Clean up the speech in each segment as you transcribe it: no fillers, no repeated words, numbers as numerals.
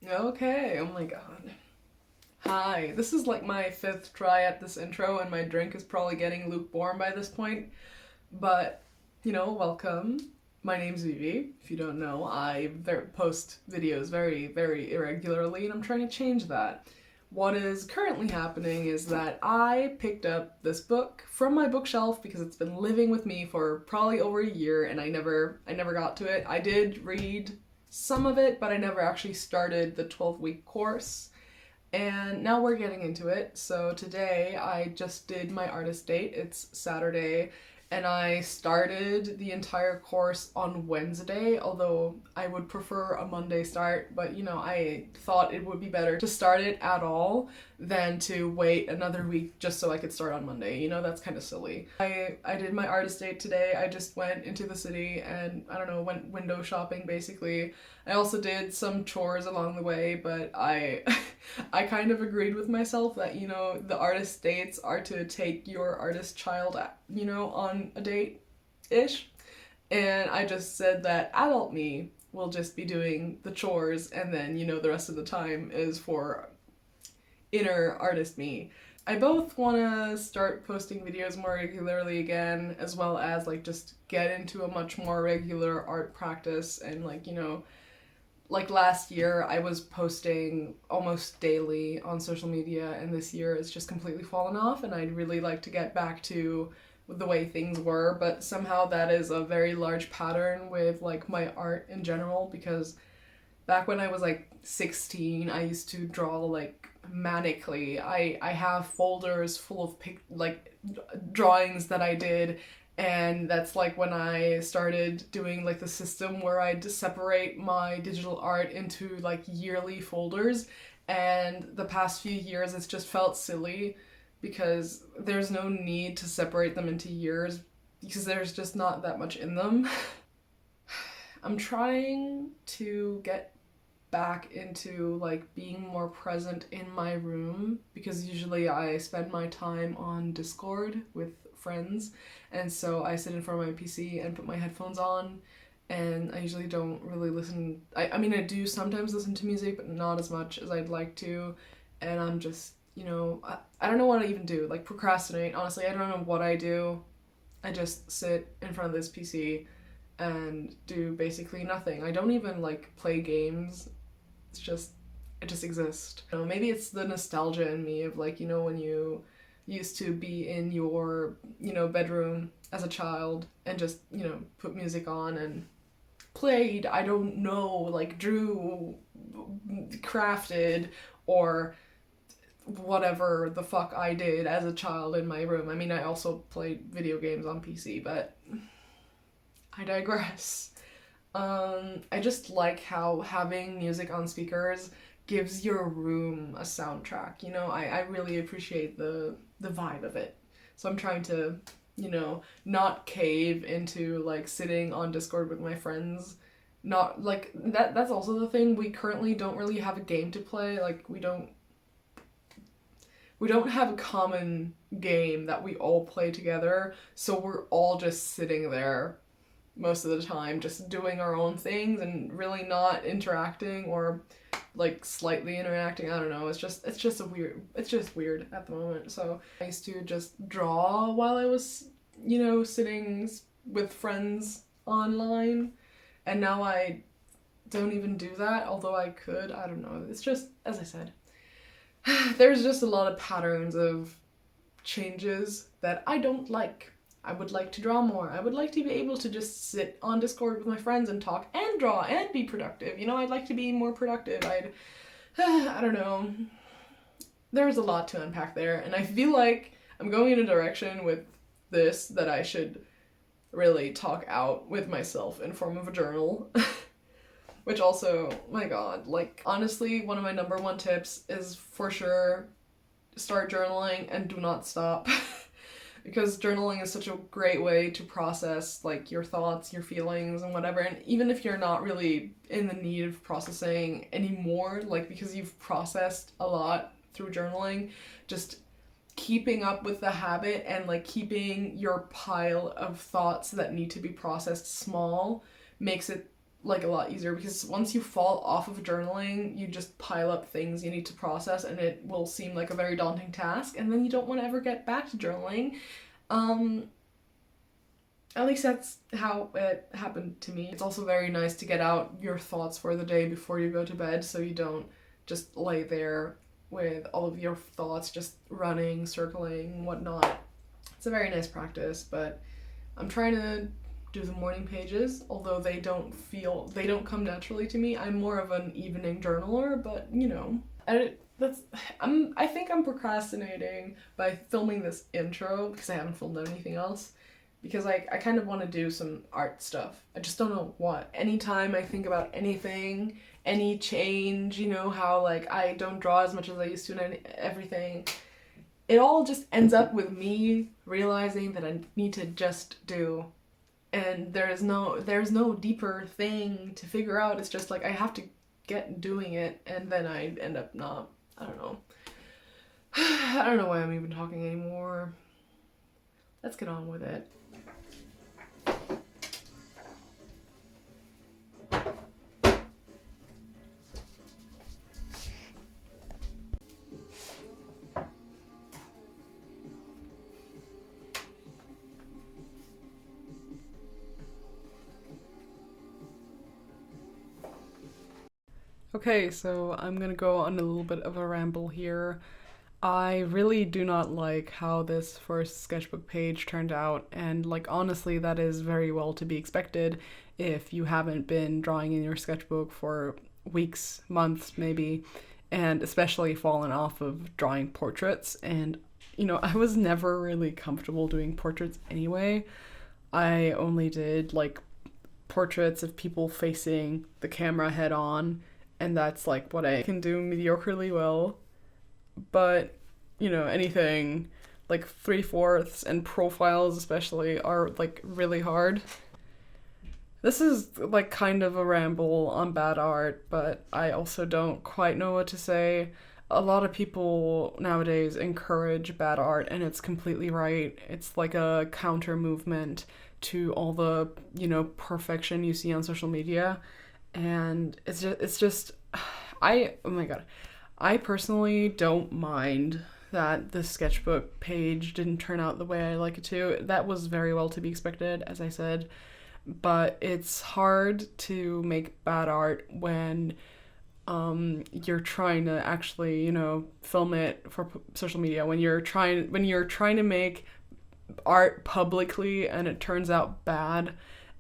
Okay, oh my god. Hi, this is like my fifth try at this intro, and my drink is probably getting lukewarm by this point. But, welcome. My name's Vivi. If you don't know, I post videos very, very irregularly, and I'm trying to change that. What is currently happening is that I picked up this book from my bookshelf because it's been living with me for probably over a year, and I never got to it. I did read some of it, but I never actually started the 12-week course. And now we're getting into it. So today I just did my artist date. It's Saturday, and I started the entire course on Wednesday, although I would prefer a Monday start, but I thought it would be better to start it at all than to wait another week just so I could start on Monday. That's kind of silly. I did my artist date today. I just went into the city and, I don't know, went window shopping basically. I also did some chores along the way, but I I kind of agreed with myself that, the artist dates are to take your artist child, on a date-ish. And I just said that adult me will just be doing the chores, and then, the rest of the time is for inner artist me. I both want to start posting videos more regularly again, as well as, just get into a much more regular art practice and, like last year I was posting almost daily on social media, and this year it's just completely fallen off, and I'd really like to get back to the way things were, but somehow that is a very large pattern with my art in general, because back when I was 16 I used to draw manically. I have folders full of drawings that I did, and that's when I started doing the system where I'd separate my digital art into yearly folders. And the past few years it's just felt silly because there's no need to separate them into years because there's just not that much in them. I'm trying to get back into being more present in my room, because usually I spend my time on Discord with friends, and so I sit in front of my PC and put my headphones on, and I usually don't really listen. I mean, I do sometimes listen to music, but not as much as I'd like to, and I'm just, I don't know what I even do, procrastinate. Honestly, I don't know what I do. I just sit in front of this PC and do basically nothing. I don't even play games. I just exist. Maybe it's the nostalgia in me of when you used to be in your, bedroom as a child and just, put music on and played, I don't know, drew, crafted, or whatever the fuck I did as a child in my room. I mean, I also played video games on PC, but I digress. I just like how having music on speakers gives your room a soundtrack. I really appreciate the vibe of it. So I'm trying to, not cave into sitting on Discord with my friends. Not that's also the thing. We currently don't really have a game to play. We don't have a common game that we all play together. So we're all just sitting there most of the time, just doing our own things and really not interacting, or slightly interacting. I don't know. It's just weird at the moment. So I used to just draw while I was, sitting with friends online, and now I don't even do that, although I could. I don't know. It's just, as I said, there's just a lot of patterns of changes that I don't like. I would like to draw more. I would like to be able to just sit on Discord with my friends and talk and draw and be productive. I'd like to be more productive. I don't know. There's a lot to unpack there, and I feel like I'm going in a direction with this that I should really talk out with myself in form of a journal. Which also, my god, honestly, one of my number one tips is for sure start journaling and do not stop. Because journaling is such a great way to process your thoughts, your feelings, and whatever. And even if you're not really in the need of processing anymore, because you've processed a lot through journaling, just keeping up with the habit and keeping your pile of thoughts that need to be processed small makes it like a lot easier, because once you fall off of journaling, you just pile up things you need to process, and it will seem like a very daunting task, and then you don't want to ever get back to journaling. At least that's how it happened to me. It's also very nice to get out your thoughts for the day before you go to bed, so you don't just lay there with all of your thoughts just running, circling, whatnot. It's a very nice practice, but I'm trying to do the morning pages, although they don't come naturally to me. I'm more of an evening journaler, but you know, I think I'm procrastinating by filming this intro because I haven't filmed anything else, because I kind of want to do some art stuff. I just don't know what. Anytime I think about anything, any change, you know, how like I don't draw as much as I used to and everything, it all just ends up with me realizing that I need to just do. And there's no deeper thing to figure out. It's just like I have to get doing it, and then I end up not. I don't know. I don't know why I'm even talking anymore. Let's get on with it. Okay, so I'm gonna go on a little bit of a ramble here. I really do not like how this first sketchbook page turned out, and like honestly, that is very well to be expected if you haven't been drawing in your sketchbook for weeks, months maybe, and especially fallen off of drawing portraits. And you know, I was never really comfortable doing portraits anyway. I only did like portraits of people facing the camera head on, and that's like what I can do mediocrely well. But, you know, anything like 3/4 and profiles especially are like really hard. This is like kind of a ramble on bad art, but I also don't quite know what to say. A lot of people nowadays encourage bad art, and it's completely right. It's like a counter movement to all the, you know, perfection you see on social media. And it's just oh my god, I personally don't mind that the sketchbook page didn't turn out the way I like it to. That was very well to be expected, as I said, but it's hard to make bad art when you're trying to actually, you know, film it for social media, when you're trying to make art publicly and it turns out bad.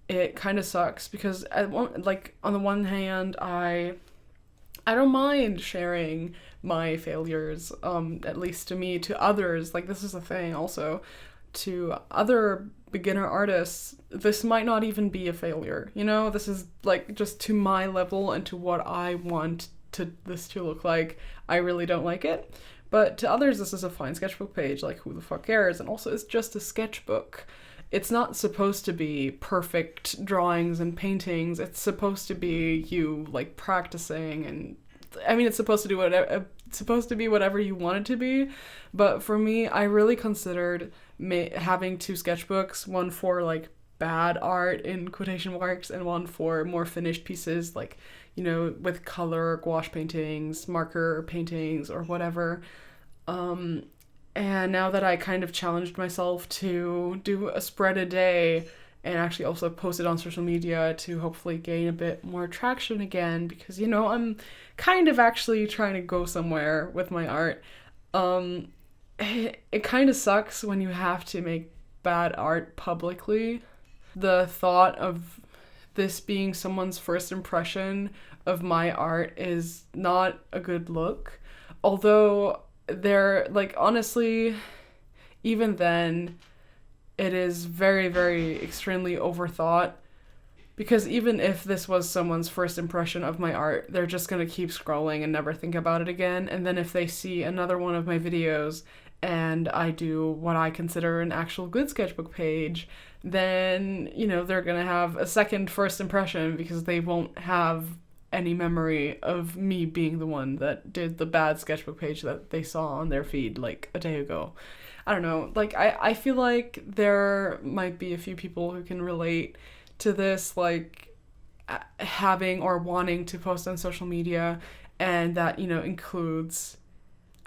It kind of sucks, because on the one hand, I don't mind sharing my failures, at least to me, to others. Like, this is a thing also. To other beginner artists, this might not even be a failure, you know? This is like just to my level and to what I want this to look like. I really don't like it. But to others, this is a fine sketchbook page. Like, who the fuck cares? And also, it's just a sketchbook. It's not supposed to be perfect drawings and paintings. It's supposed to be you like practicing, and I mean, it's supposed to be whatever you want it to be. But for me, I really considered having two sketchbooks, one for like bad art in quotation marks, and one for more finished pieces, like, you know, with color, gouache paintings, marker paintings, or whatever. And now that I kind of challenged myself to do a spread a day and actually also post it on social media to hopefully gain a bit more traction again, because, you know, I'm kind of actually trying to go somewhere with my art. It kind of sucks when you have to make bad art publicly. The thought of this being someone's first impression of my art is not a good look. Although they're like, honestly, even then, it is very, very extremely overthought, because even if this was someone's first impression of my art, they're just gonna keep scrolling and never think about it again. And then if they see another one of my videos and I do what I consider an actual good sketchbook page, then, you know, they're gonna have a second first impression, because they won't have any memory of me being the one that did the bad sketchbook page that they saw on their feed like a day ago. I don't know, like I feel like there might be a few people who can relate to this. Like, having or wanting to post on social media, and that, you know, includes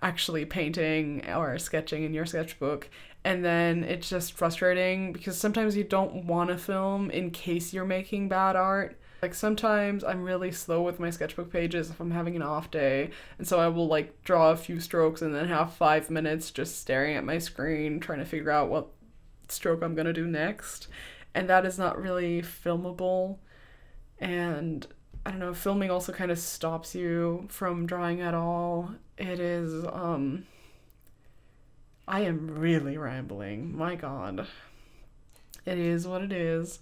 actually painting or sketching in your sketchbook. And then it's just frustrating because sometimes you don't want to film in case you're making bad art. Like sometimes I'm really slow with my sketchbook pages if I'm having an off day, and so I will like draw a few strokes and then have 5 minutes just staring at my screen trying to figure out what stroke I'm gonna do next. And that is not really filmable. And I don't know, filming also kind of stops you from drawing at all. It is, I am really rambling. My God. It is what it is.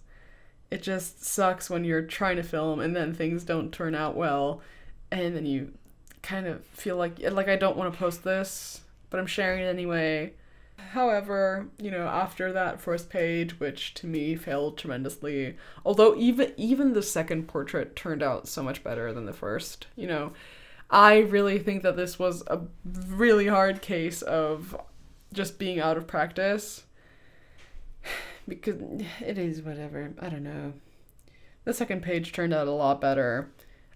It just sucks when you're trying to film and then things don't turn out well, and then you kind of feel like I don't want to post this, but I'm sharing it anyway. However, you know, after that first page, which to me failed tremendously, although even the second portrait turned out so much better than the first, you know, I really think that this was a really hard case of just being out of practice. Because it is whatever. I don't know. The second page turned out a lot better.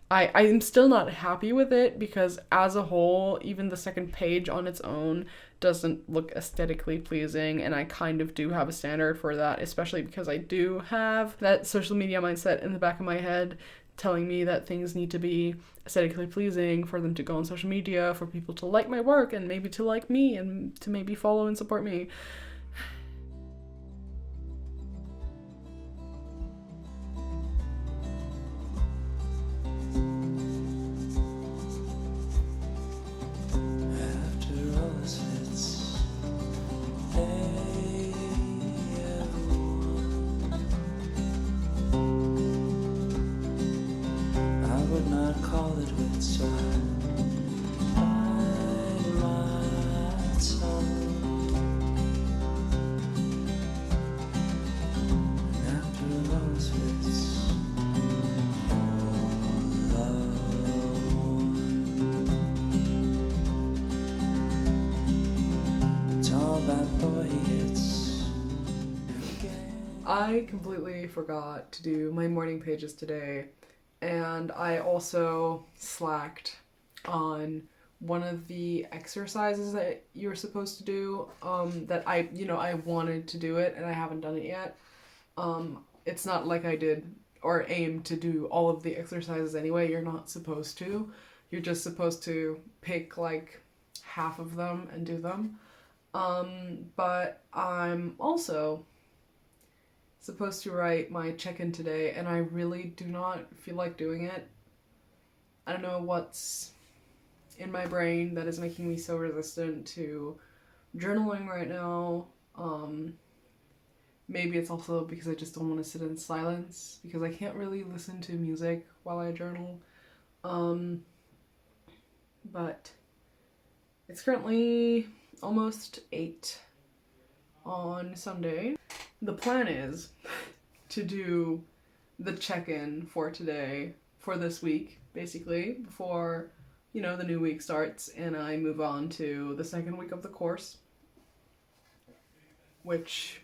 I'm still not happy with it because as a whole, even the second page on its own doesn't look aesthetically pleasing, and I kind of do have a standard for that, especially because I do have that social media mindset in the back of my head telling me that things need to be aesthetically pleasing for them to go on social media, for people to like my work and maybe to like me and to maybe follow and support me. I completely forgot to do my morning pages today, and I also slacked on one of the exercises that you're supposed to do, that I wanted to do it and I haven't done it yet. It's not like I did or aimed to do all of the exercises anyway. You're not supposed to. You're just supposed to pick like half of them and do them. But I'm also supposed to write my check-in today, and I really do not feel like doing it. I don't know what's in my brain that is making me so resistant to journaling right now. Maybe it's also because I just don't want to sit in silence, because I can't really listen to music while I journal. But it's currently almost 8 on Sunday. The plan is to do the check-in for today, for this week, basically, before, you know, the new week starts and I move on to the second week of the course, which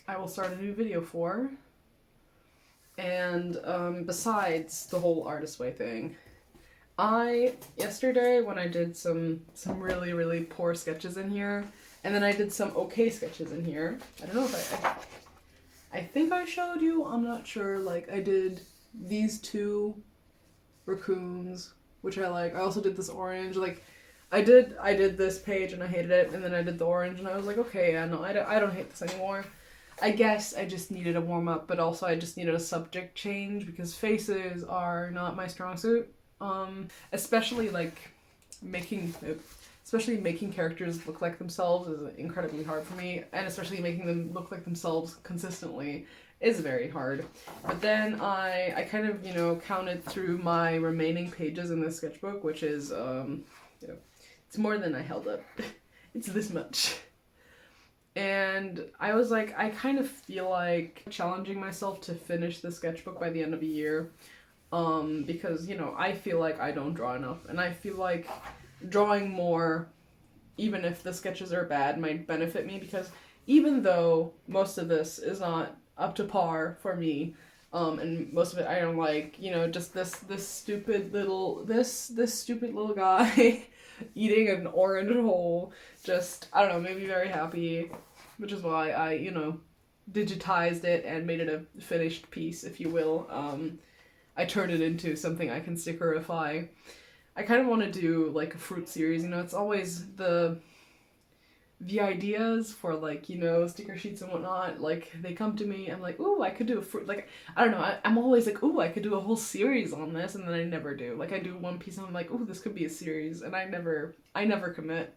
I will start a new video for. And besides the whole Artist Way thing, yesterday when I did some really, really poor sketches in here, and then I did some okay sketches in here. I don't know if I think I showed you, I'm not sure. Like, I did these 2 raccoons, which I like. I also did this orange. Like, I did this page and I hated it, and then I did the orange and I was like, okay, yeah, no, I don't hate this anymore. I guess I just needed a warm-up, but also I just needed a subject change because faces are not my strong suit. Especially making characters look like themselves is incredibly hard for me, and especially making them look like themselves consistently is very hard. But then I kind of, you know, counted through my remaining pages in this sketchbook, which is, it's more than I held up. It's this much. And I was like, I kind of feel like challenging myself to finish the sketchbook by the end of the year, because, you know, I feel like I don't draw enough, and I feel like drawing more, even if the sketches are bad, might benefit me, because even though most of this is not up to par for me, And most of it I don't like. You know, just this stupid little guy eating an orange hole. Just, I don't know, made me very happy, which is why I, you know, digitized it and made it a finished piece, if you will. I turned it into something I can stickerify. I kind of want to do like a fruit series, you know, it's always the ideas for, like, you know, sticker sheets and whatnot, like, they come to me, I'm like, ooh, I could do a fruit, like, I don't know, I'm always like, ooh, I could do a whole series on this, and then I never do. Like, I do one piece and I'm like, ooh, this could be a series, and I never commit.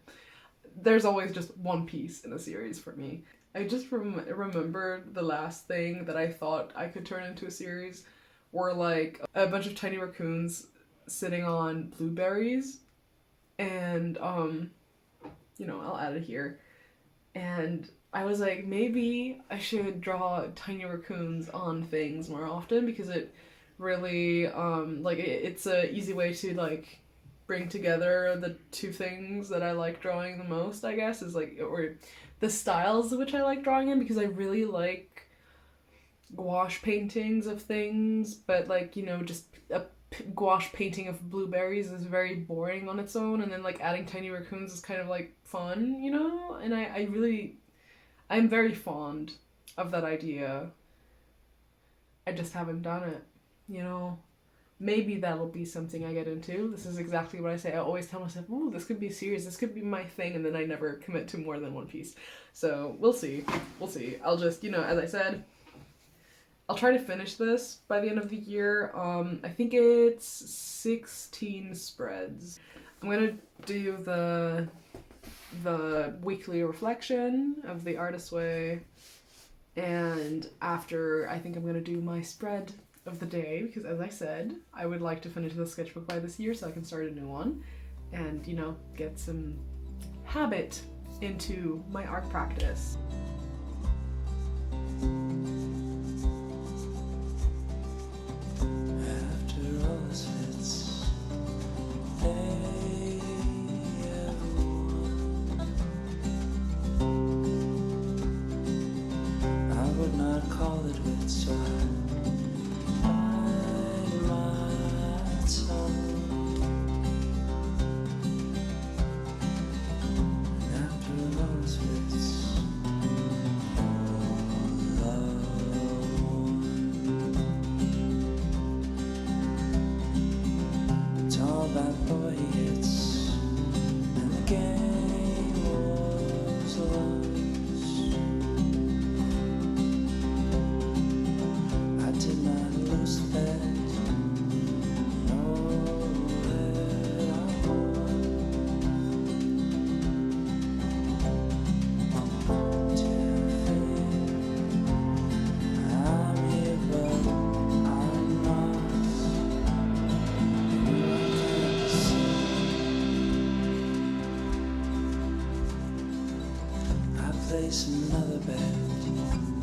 There's always just one piece in a series for me. I just remembered the last thing that I thought I could turn into a series were, like, a bunch of tiny raccoons sitting on blueberries, and, you know, I'll add it here. And I was like, maybe I should draw tiny raccoons on things more often, because it really, like, it's a easy way to, like, bring together the two things that I like drawing the most, I guess, is, like, or the styles which I like drawing in, because I really like gouache paintings of things, but, like, you know, just a gouache painting of blueberries is very boring on its own, and then, like, adding tiny raccoons is kind of, like, fun, you know? And I'm very fond of that idea. I just haven't done it, you know? Maybe that'll be something I get into. This is exactly what I say. I always tell myself, ooh, this could be serious, this could be my thing, and then I never commit to more than one piece. So, we'll see. We'll see. I'll just, you know, as I said, I'll try to finish this by the end of the year. I think it's 16 spreads. I'm gonna do the weekly reflection of the Artist's Way, and after, I think I'm gonna do my spread of the day, because as I said, I would like to finish the sketchbook by this year so I can start a new one and, you know, get some habit into my art practice. Place another bed.